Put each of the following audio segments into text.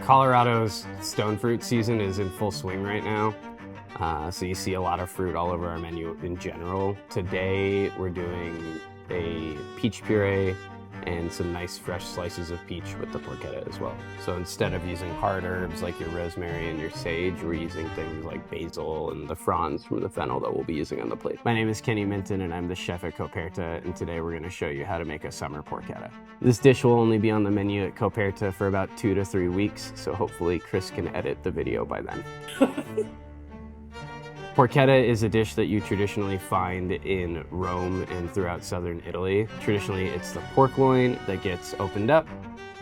Colorado's stone fruit season is in full swing right now. So you see a lot of fruit all over our menu in general. Today we're doing a peach puree and some nice fresh slices of peach with the porchetta as well. So instead of using hard herbs like your rosemary and your sage, we're using things like basil and the fronds from the fennel that we'll be using on the plate. My name is Kenny Minton and I'm the chef at Coperta, and today we're going to show you how to make a summer porchetta. This dish will only be on the menu at Coperta for about 2 to 3 weeks, so hopefully Chris can edit the video by then. Porchetta is a dish that you traditionally find in Rome and throughout southern Italy. Traditionally, it's the pork loin that gets opened up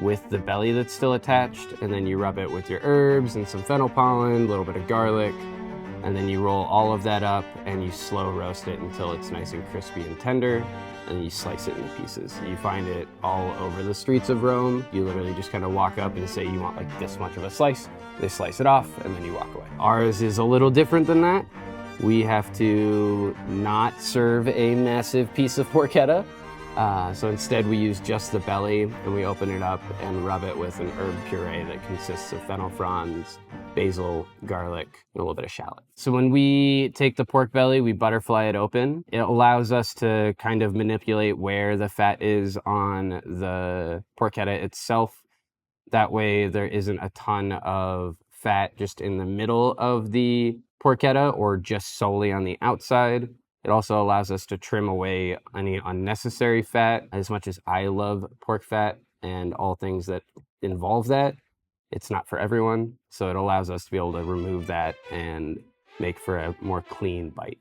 with the belly that's still attached, and then you rub it with your herbs and some fennel pollen, a little bit of garlic, and then you roll all of that up and you slow roast it until it's nice and crispy and tender, and you slice it into pieces. You find it all over the streets of Rome. You literally just kind of walk up and say you want like this much of a slice. They slice it off and then you walk away. Ours is a little different than that. We have to not serve a massive piece of porchetta. So instead we use just the belly and we open it up and rub it with an herb puree that consists of fennel fronds, basil, garlic, and a little bit of shallot. So when we take the pork belly, we butterfly it open. It allows us to kind of manipulate where the fat is on the porchetta itself. That way there isn't a ton of fat just in the middle of the porchetta or just solely on the outside. It also allows us to trim away any unnecessary fat. As much as I love pork fat and all things that involve that, it's not for everyone. So it allows us to be able to remove that and make for a more clean bite.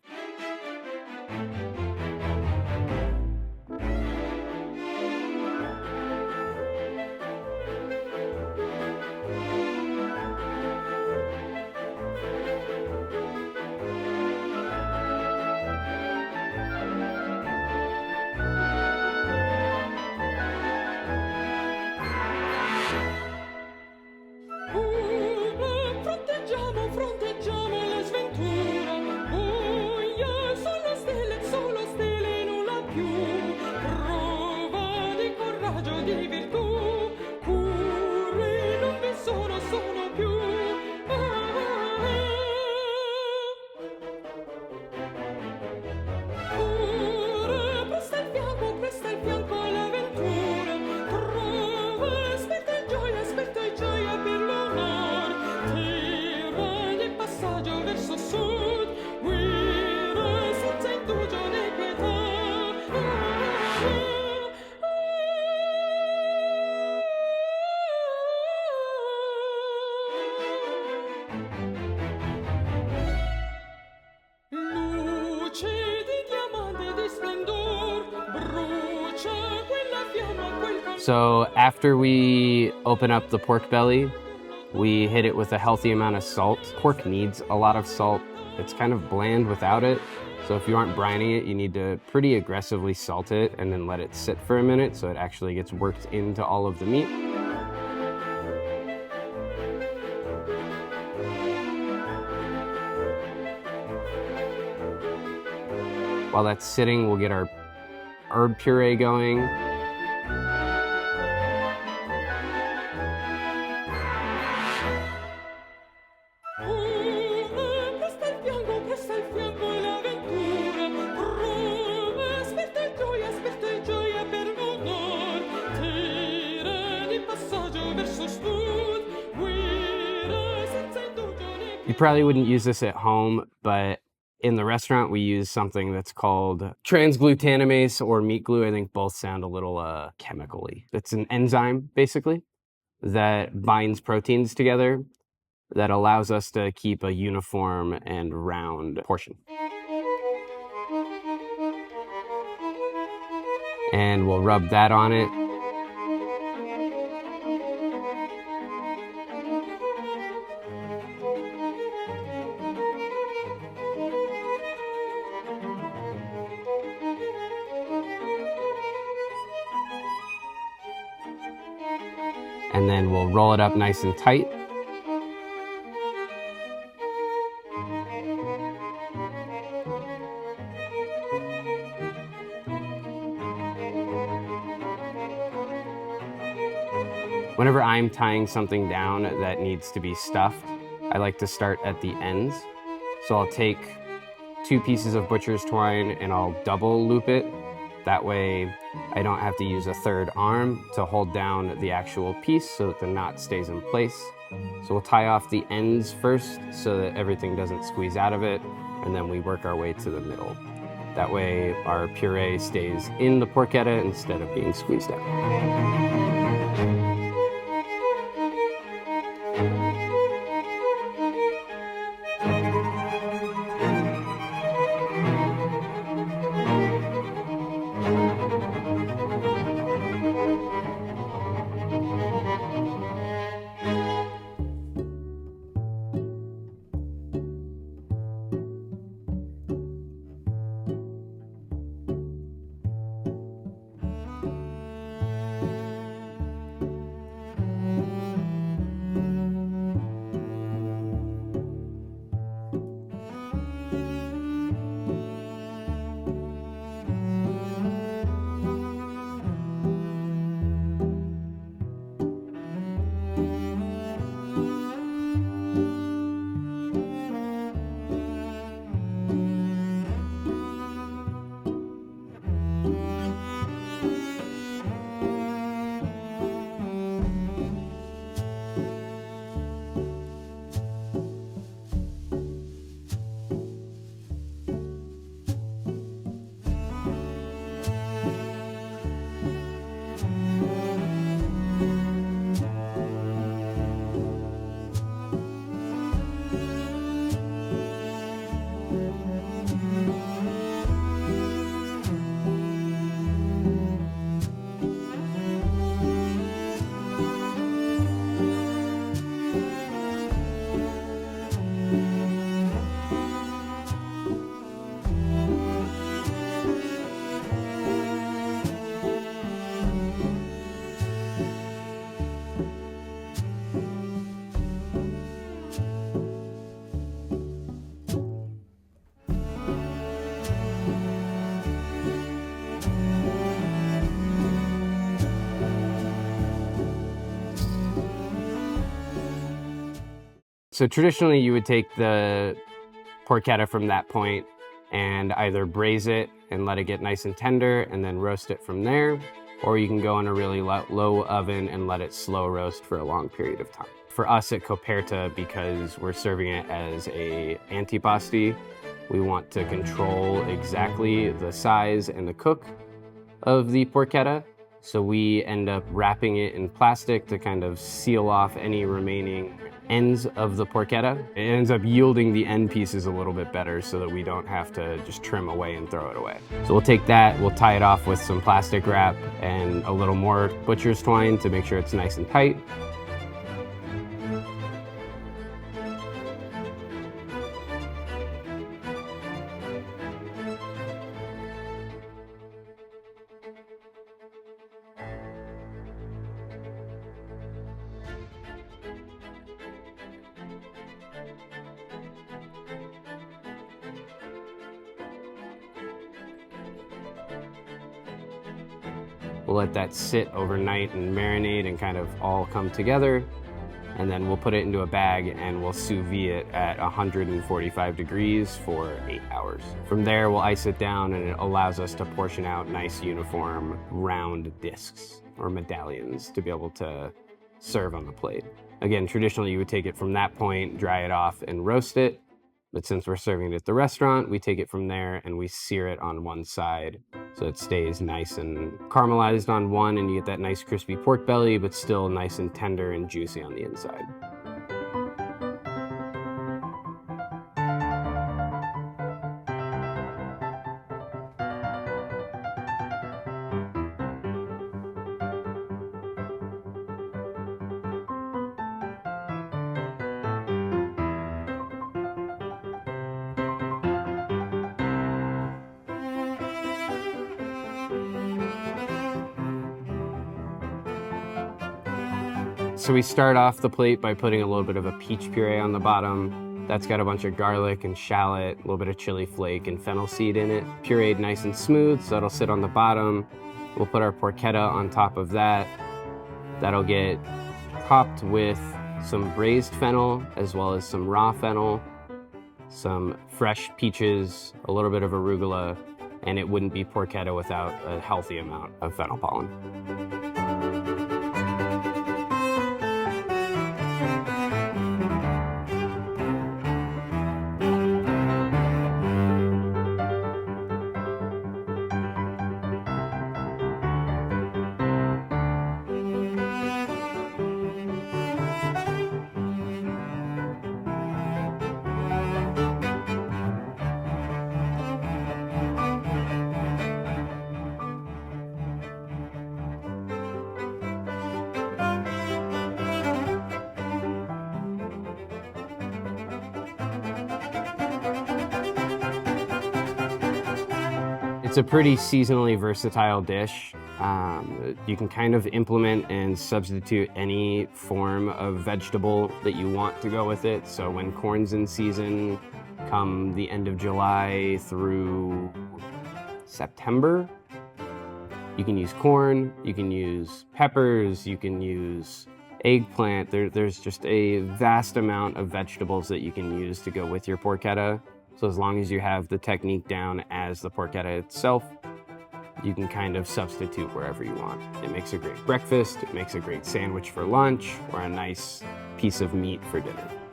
So after we open up the pork belly, we hit it with a healthy amount of salt. Pork needs a lot of salt. It's kind of bland without it. So if you aren't brining it, you need to pretty aggressively salt it and then let it sit for a minute so it actually gets worked into all of the meat. While that's sitting, we'll get our herb puree going. You probably wouldn't use this at home, but in the restaurant we use something that's called transglutamase or meat glue. I think both sound a little chemical-y. It's an enzyme, basically, that binds proteins together that allows us to keep a uniform and round portion. And we'll rub that on it. And then we'll roll it up nice and tight. Whenever I'm tying something down that needs to be stuffed, I like to start at the ends. So I'll take 2 pieces of butcher's twine and I'll double loop it. That way I don't have to use a third arm to hold down the actual piece so that the knot stays in place. So we'll tie off the ends first so that everything doesn't squeeze out of it, and then we work our way to the middle. That way our puree stays in the porchetta instead of being squeezed out. So traditionally you would take the porchetta from that point and either braise it and let it get nice and tender and then roast it from there, or you can go in a really low oven and let it slow roast for a long period of time. For us at Coperta, because we're serving it as a antipasti, we want to control exactly the size and the cook of the porchetta. So we end up wrapping it in plastic to kind of seal off any remaining ends of the porchetta. It ends up yielding the end pieces a little bit better so that we don't have to just trim away and throw it away. So we'll take that, we'll tie it off with some plastic wrap and a little more butcher's twine to make sure it's nice and tight. We'll let that sit overnight and marinate and kind of all come together. And then we'll put it into a bag and we'll sous vide it at 145 degrees for 8 hours. From there, we'll ice it down and it allows us to portion out nice uniform round discs or medallions to be able to serve on the plate. Again, traditionally you would take it from that point, dry it off and roast it. But since we're serving it at the restaurant, we take it from there and we sear it on one side so it stays nice and caramelized on one and you get that nice crispy pork belly, but still nice and tender and juicy on the inside. So we start off the plate by putting a little bit of a peach puree on the bottom. That's got a bunch of garlic and shallot, a little bit of chili flake and fennel seed in it. Pureed nice and smooth, so it'll sit on the bottom. We'll put our porchetta on top of that. That'll get topped with some braised fennel, as well as some raw fennel, some fresh peaches, a little bit of arugula, and it wouldn't be porchetta without a healthy amount of fennel pollen. It's a pretty seasonally versatile dish. You can kind of implement and substitute any form of vegetable that you want to go with it. So when corn's in season, come the end of July through September, you can use corn, you can use peppers, you can use eggplant. There's just a vast amount of vegetables that you can use to go with your porchetta. So as long as you have the technique down as the porchetta itself, you can kind of substitute wherever you want. It makes a great breakfast, it makes a great sandwich for lunch, or a nice piece of meat for dinner.